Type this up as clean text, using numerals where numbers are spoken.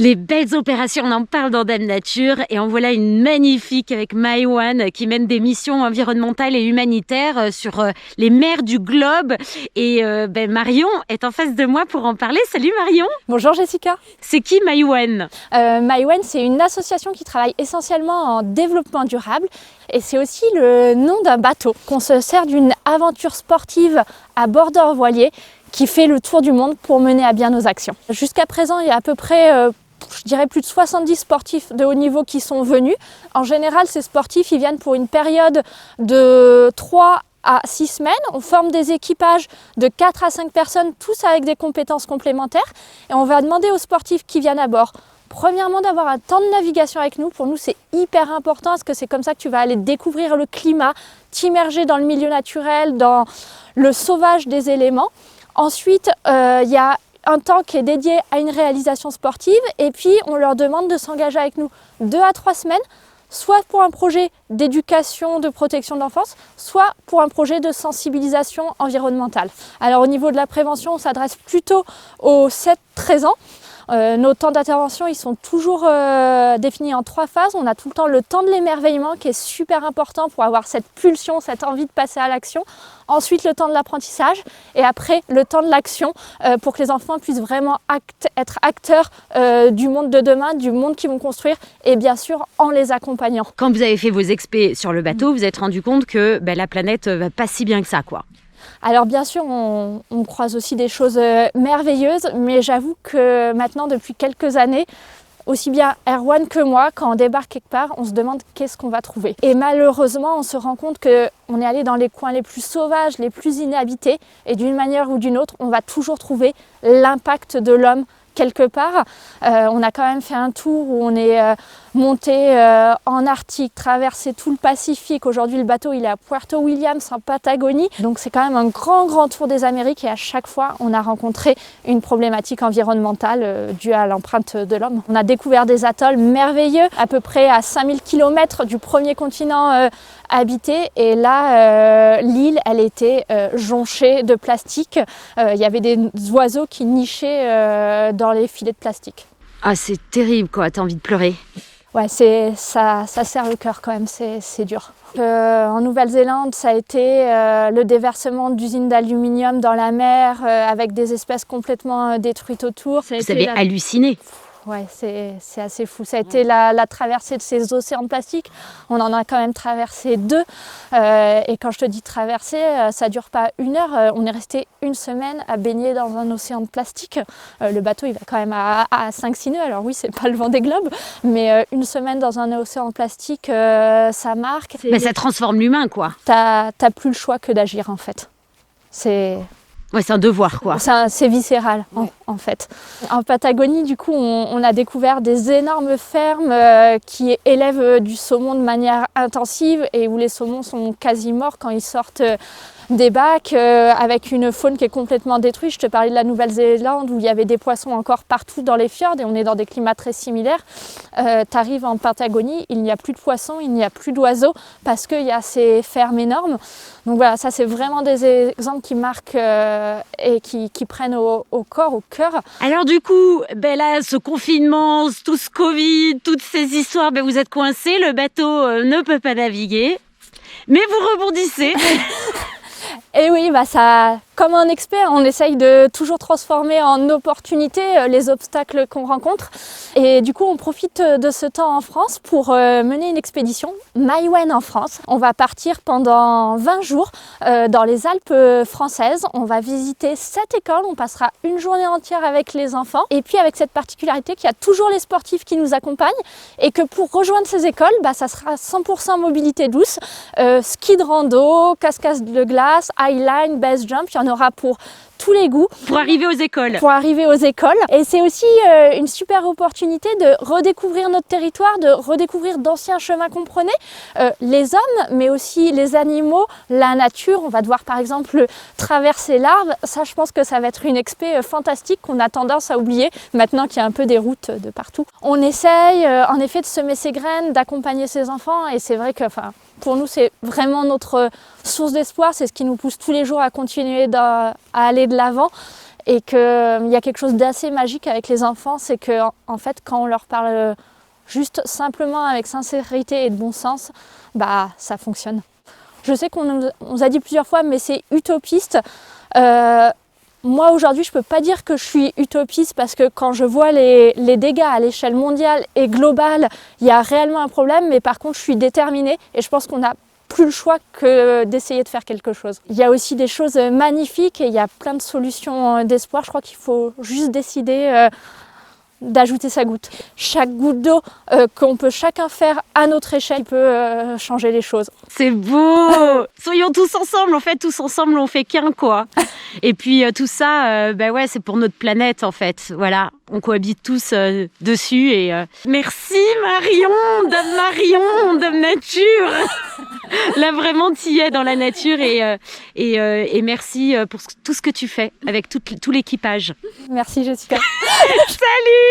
Les belles opérations, on en parle dans Dame Nature et en voilà une magnifique avec Maïwenn qui mène des missions environnementales et humanitaires sur les mers du globe. Et Marion est en face de moi pour en parler. Salut Marion. Bonjour Jessica. C'est qui Maïwenn? Maïwenn, c'est une association qui travaille essentiellement en développement durable et c'est aussi le nom d'un bateau. On se sert d'une aventure sportive à bord d'un voilier qui fait le tour du monde pour mener à bien nos actions. Jusqu'à présent, il y a à peu près je dirais plus de 70 sportifs de haut niveau qui sont venus. En général, ces sportifs, ils viennent pour une période de 3 à 6 semaines. On forme des équipages de 4 à 5 personnes, tous avec des compétences complémentaires. Et on va demander aux sportifs qui viennent à bord, premièrement, d'avoir un temps de navigation avec nous. Pour nous, c'est hyper important parce que c'est comme ça que tu vas aller découvrir le climat, t'immerger dans le milieu naturel, dans le sauvage des éléments. Ensuite, il y a un temps qui est dédié à une réalisation sportive et puis on leur demande de s'engager avec nous 2 à 3 semaines, soit pour un projet d'éducation, de protection de l'enfance, soit pour un projet de sensibilisation environnementale. Alors au niveau de la prévention, on s'adresse plutôt aux 7-13 ans. Nos temps d'intervention, ils sont toujours définis en 3 phases. On a tout le temps le temps de l'émerveillement qui est super important pour avoir cette pulsion, cette envie de passer à l'action. Ensuite, le temps de l'apprentissage et après, le temps de l'action pour que les enfants puissent vraiment être acteurs du monde de demain, du monde qu'ils vont construire et bien sûr en les accompagnant. Quand vous avez fait vos expés sur le bateau, vous vous êtes rendu compte que la planète va pas si bien que ça, quoi. Alors bien sûr, on croise aussi des choses merveilleuses, mais j'avoue que maintenant, depuis quelques années, aussi bien Erwan que moi, quand on débarque quelque part, on se demande qu'est-ce qu'on va trouver. Et malheureusement, on se rend compte qu'on est allé dans les coins les plus sauvages, les plus inhabités, et d'une manière ou d'une autre, on va toujours trouver l'impact de l'homme quelque part. On a quand même fait un tour où on est monté en Arctique, traversé tout le Pacifique. Aujourd'hui, le bateau il est à Puerto Williams en Patagonie. Donc c'est quand même un grand tour des Amériques et à chaque fois, on a rencontré une problématique environnementale due à l'empreinte de l'homme. On a découvert des atolls merveilleux, à peu près à 5000 km du premier continent habité. Et là, l'île, elle était jonchée de plastique. Il y avait des oiseaux qui nichaient dans les filets de plastique. Ah, c'est terrible, quoi. T'as envie de pleurer. Ouais, ça serre le cœur quand même, c'est dur. En Nouvelle-Zélande, ça a été le déversement d'usines d'aluminium dans la mer avec des espèces complètement détruites autour. Vous avez halluciné. Ouais, c'est assez fou. Ça a été la traversée de ces océans de plastique. On en a quand même traversé 2. Et quand je te dis traversée, ça ne dure pas 1 heure. On est resté 1 semaine à baigner dans un océan de plastique. Le bateau, il va quand même à 5-6 nœuds. Alors oui, c'est pas le Vendée Globe, mais 1 semaine dans un océan de plastique, ça marque. Mais ça transforme l'humain, quoi. T'as plus le choix que d'agir, en fait. Ouais, c'est un devoir, quoi. C'est viscéral, en fait. En Patagonie, du coup, on a découvert des énormes fermes qui élèvent du saumon de manière intensive et où les saumons sont quasi morts quand ils sortent des bacs avec une faune qui est complètement détruite. Je te parlais de la Nouvelle-Zélande où il y avait des poissons encore partout dans les fjords et on est dans des climats très similaires. Tu arrives en Patagonie, il n'y a plus de poissons, il n'y a plus d'oiseaux parce qu'il y a ces fermes énormes. Donc voilà, ça c'est vraiment des exemples qui marquent et qui prennent au corps, au cœur. Alors du coup, là, ce confinement, tout ce Covid, toutes ces histoires, vous êtes coincés, le bateau ne peut pas naviguer, mais vous rebondissez. Et oui, ça, comme un expert, on essaye de toujours transformer en opportunité les obstacles qu'on rencontre. Et du coup, on profite de ce temps en France pour mener une expédition Maïwenn en France. On va partir pendant 20 jours dans les Alpes françaises. On va visiter 7 écoles. On passera une journée entière avec les enfants. Et puis avec cette particularité qu'il y a toujours les sportifs qui nous accompagnent et que pour rejoindre ces écoles, ça sera 100% mobilité douce, ski de rando, cascade de glace, highline, base jump. Il y en aura pour tous les goûts. Pour arriver aux écoles. Et c'est aussi une super opportunité de redécouvrir notre territoire, de redécouvrir d'anciens chemins qu'on prenait, les hommes, mais aussi les animaux, la nature. On va devoir par exemple traverser l'Arve. Ça, je pense que ça va être une expé fantastique qu'on a tendance à oublier maintenant qu'il y a un peu des routes de partout. On essaye en effet de semer ses graines, d'accompagner ses enfants et c'est vrai que pour nous, c'est vraiment notre source d'espoir. C'est ce qui nous pousse tous les jours à continuer à aller de l'avant. et qu'il y a quelque chose d'assez magique avec les enfants, c'est que en fait quand on leur parle juste simplement avec sincérité et de bon sens, bah ça fonctionne. Je sais qu'on nous a dit plusieurs fois, mais c'est utopiste. Moi aujourd'hui je peux pas dire que je suis utopiste parce que quand je vois les dégâts à l'échelle mondiale et globale, il y a réellement un problème, mais par contre je suis déterminée et je pense qu'on n'a plus le choix que d'essayer de faire quelque chose. Il y a aussi des choses magnifiques et il y a plein de solutions d'espoir. Je crois qu'il faut juste décider d'ajouter sa goutte. Chaque goutte d'eau qu'on peut chacun faire à notre échelle peut changer les choses. C'est beau. Soyons tous ensemble, en fait, tous ensemble on fait qu'un, quoi. Et puis tout ça, ouais, c'est pour notre planète, en fait. Voilà, on cohabite tous dessus. Et merci Marion, Dame Nature. Là vraiment t'y es dans la nature et merci pour tout ce que tu fais avec tout l'équipage. Merci Jessica. Salut.